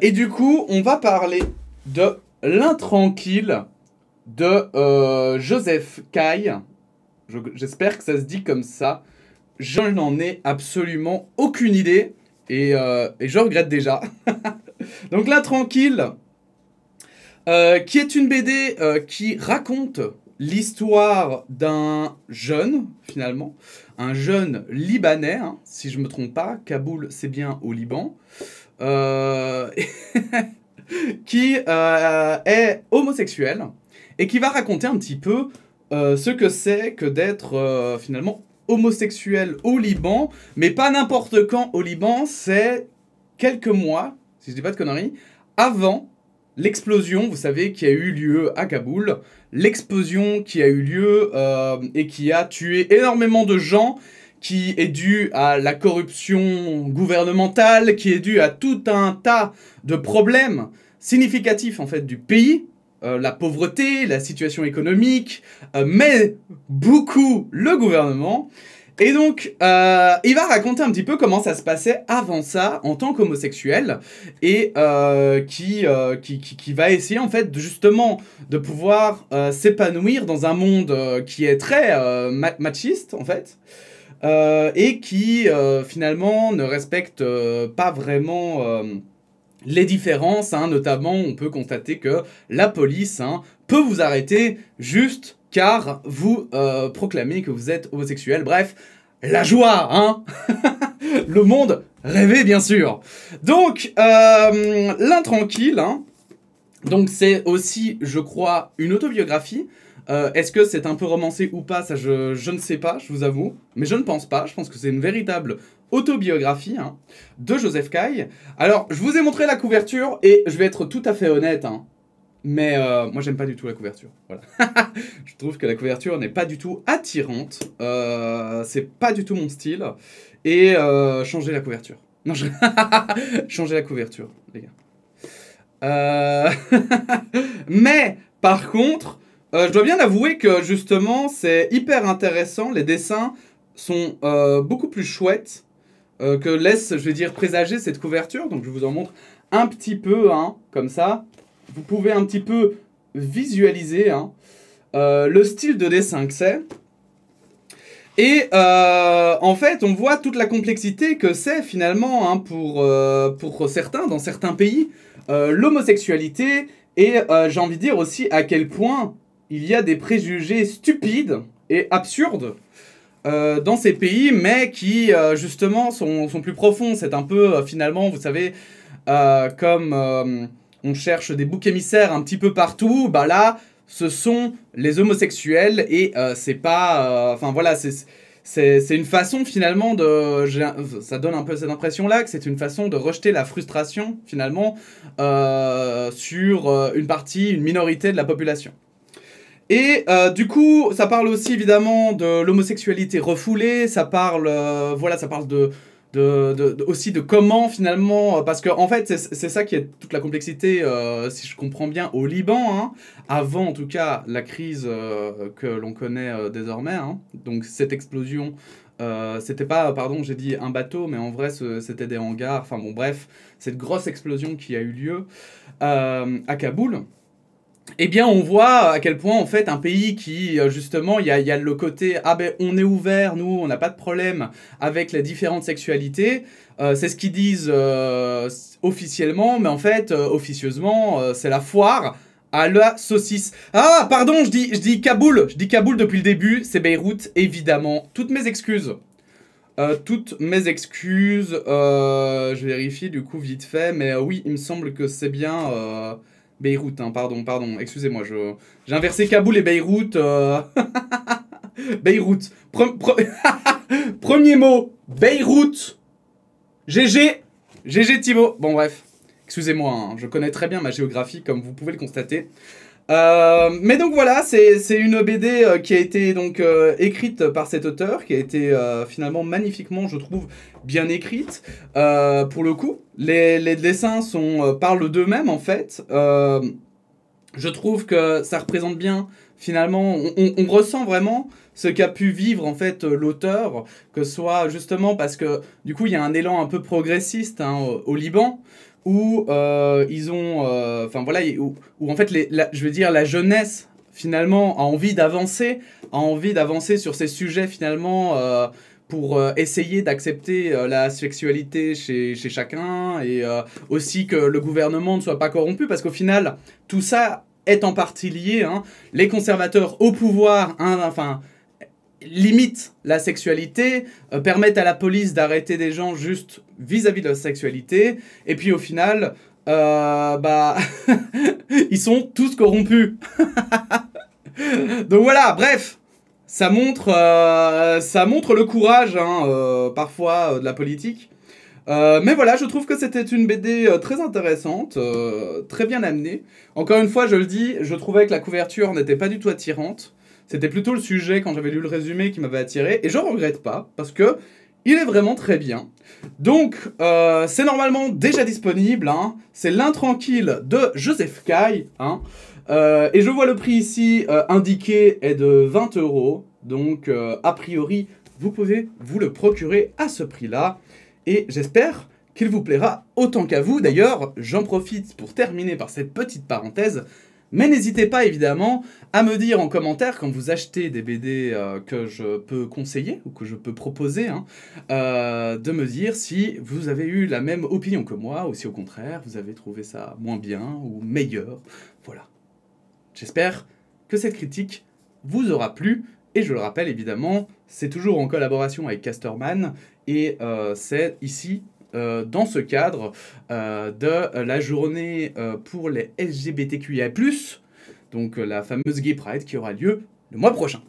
Et du coup, on va parler de L'Intranquille de Joseph Caille. J'espère que ça se dit comme ça. Je n'en ai absolument aucune idée et je regrette déjà. Donc L'Intranquille, qui est une BD qui raconte l'histoire d'un jeune, finalement, un jeune Libanais, hein, si je me trompe pas. Kaboul, c'est bien au Liban. Euh, qui est homosexuel et qui va raconter un petit peu ce que c'est que d'être finalement homosexuel au Liban, mais pas n'importe quand au Liban, c'est quelques mois, si je dis pas de conneries, avant l'explosion, vous savez, qui a eu lieu à Kaboul, l'explosion qui a eu lieu et qui a tué énormément de gens, qui est due à la corruption gouvernementale, qui est due à tout un tas de problèmes significatifs en fait du pays, la pauvreté, la situation économique, mais beaucoup le gouvernement. Et donc, il va raconter un petit peu comment ça se passait avant ça, en tant qu'homosexuel, et qui va essayer, en fait, justement, de pouvoir s'épanouir dans un monde qui est très machiste, en fait, et qui, finalement, ne respecte pas vraiment les différences, hein. Notamment, on peut constater que la police peut vous arrêter juste car vous proclamez que vous êtes homosexuel. Bref, la joie, hein. Le monde rêvé, bien sûr. Donc, L'Intranquille, hein. Donc c'est aussi, je crois, une autobiographie. Est-ce que c'est un peu romancé ou pas? Ça, je ne sais pas, je vous avoue. Mais je ne pense pas. Je pense que c'est une véritable autobiographie, hein, de Joseph Caille. Alors, je vous ai montré la couverture et je vais être tout à fait honnête, hein, mais moi, j'aime pas du tout la couverture. Voilà. Je trouve que la couverture n'est pas du tout attirante. C'est pas du tout mon style. Et changez la couverture. Non, changez la couverture, les gars. Mais, par contre, je dois bien avouer que, justement, c'est hyper intéressant. Les dessins sont beaucoup plus chouettes que laisse, je vais dire, présager cette couverture. Donc, je vous en montre un petit peu, hein, comme ça. Vous pouvez un petit peu visualiser hein, le style de dessin que c'est. Et en fait, on voit toute la complexité que c'est finalement hein, pour certains, dans certains pays, l'homosexualité. Et j'ai envie de dire aussi à quel point il y a des préjugés stupides et absurdes dans ces pays, mais qui justement sont plus profonds. C'est un peu finalement, vous savez, comme on cherche des boucs émissaires un petit peu partout, bah là, ce sont les homosexuels et c'est pas... Enfin voilà, c'est une façon finalement de... Ça donne un peu cette impression-là que c'est une façon de rejeter la frustration finalement sur une minorité de la population. Et du coup, ça parle aussi évidemment de l'homosexualité refoulée, ça parle, voilà, ça parle aussi de comment finalement, parce que en fait c'est ça qui est toute la complexité, si je comprends bien, au Liban, hein, avant en tout cas la crise que l'on connaît désormais, hein, donc cette explosion, c'était pas, pardon j'ai dit un bateau, mais en vrai c'était des hangars, enfin bon bref, cette grosse explosion qui a eu lieu à Kaboul. Eh bien, on voit à quel point, en fait, un pays qui, justement, il y a le côté « Ah ben, on est ouvert, nous, on n'a pas de problème avec les différentes sexualités c'est ce qu'ils disent officiellement, mais en fait, officieusement, c'est la foire à la saucisse. Ah, pardon, je dis Kaboul depuis le début, c'est Beyrouth, évidemment. Toutes mes excuses. Je vérifie du coup vite fait, mais oui, il me semble que c'est bien... Beyrouth, hein, pardon, excusez-moi, j'ai inversé Kaboul et Beyrouth. Beyrouth. Premier mot, Beyrouth. GG. GG Thibaut. Bon, bref, excusez-moi, hein, je connais très bien ma géographie, comme vous pouvez le constater. Mais donc voilà, c'est une BD qui a été donc écrite par cet auteur, qui a été finalement magnifiquement, je trouve, bien écrite. Pour le coup, les dessins parlent d'eux-mêmes en fait. Je trouve que ça représente bien, finalement, on ressent vraiment ce qu'a pu vivre en fait l'auteur, que ce soit justement parce que du coup il y a un élan un peu progressiste hein, au Liban, où ils ont, enfin voilà, où en fait, je veux dire, la jeunesse finalement a envie d'avancer sur ces sujets finalement pour essayer d'accepter la sexualité chez chacun et aussi que le gouvernement ne soit pas corrompu parce qu'au final, tout ça est en partie lié. Hein. Les conservateurs au pouvoir, hein, enfin, limitent la sexualité, permettent à la police d'arrêter des gens juste vis-à-vis de leur sexualité, et puis au final, bah, ils sont tous corrompus. Donc voilà, bref, ça montre le courage, hein, parfois, de la politique. Mais voilà, je trouve que c'était une BD très intéressante, très bien amenée. Encore une fois, je le dis, je trouvais que la couverture n'était pas du tout attirante. C'était plutôt le sujet, quand j'avais lu le résumé, qui m'avait attiré. Et je regrette pas, parce que il est vraiment très bien. Donc, c'est normalement déjà disponible. Hein. C'est L'Intranquille de Joseph Caille. Hein. Et je vois le prix ici indiqué est de 20 €. Donc, a priori, vous pouvez vous le procurer à ce prix-là. Et j'espère qu'il vous plaira autant qu'à vous. D'ailleurs, j'en profite pour terminer par cette petite parenthèse. Mais n'hésitez pas évidemment à me dire en commentaire quand vous achetez des BD que je peux conseiller ou que je peux proposer, hein, de me dire si vous avez eu la même opinion que moi ou si au contraire vous avez trouvé ça moins bien ou meilleur. Voilà. J'espère que cette critique vous aura plu. Et je le rappelle évidemment, c'est toujours en collaboration avec Casterman et c'est ici, dans ce cadre de la journée pour les LGBTQIA+, donc la fameuse Gay Pride qui aura lieu le mois prochain.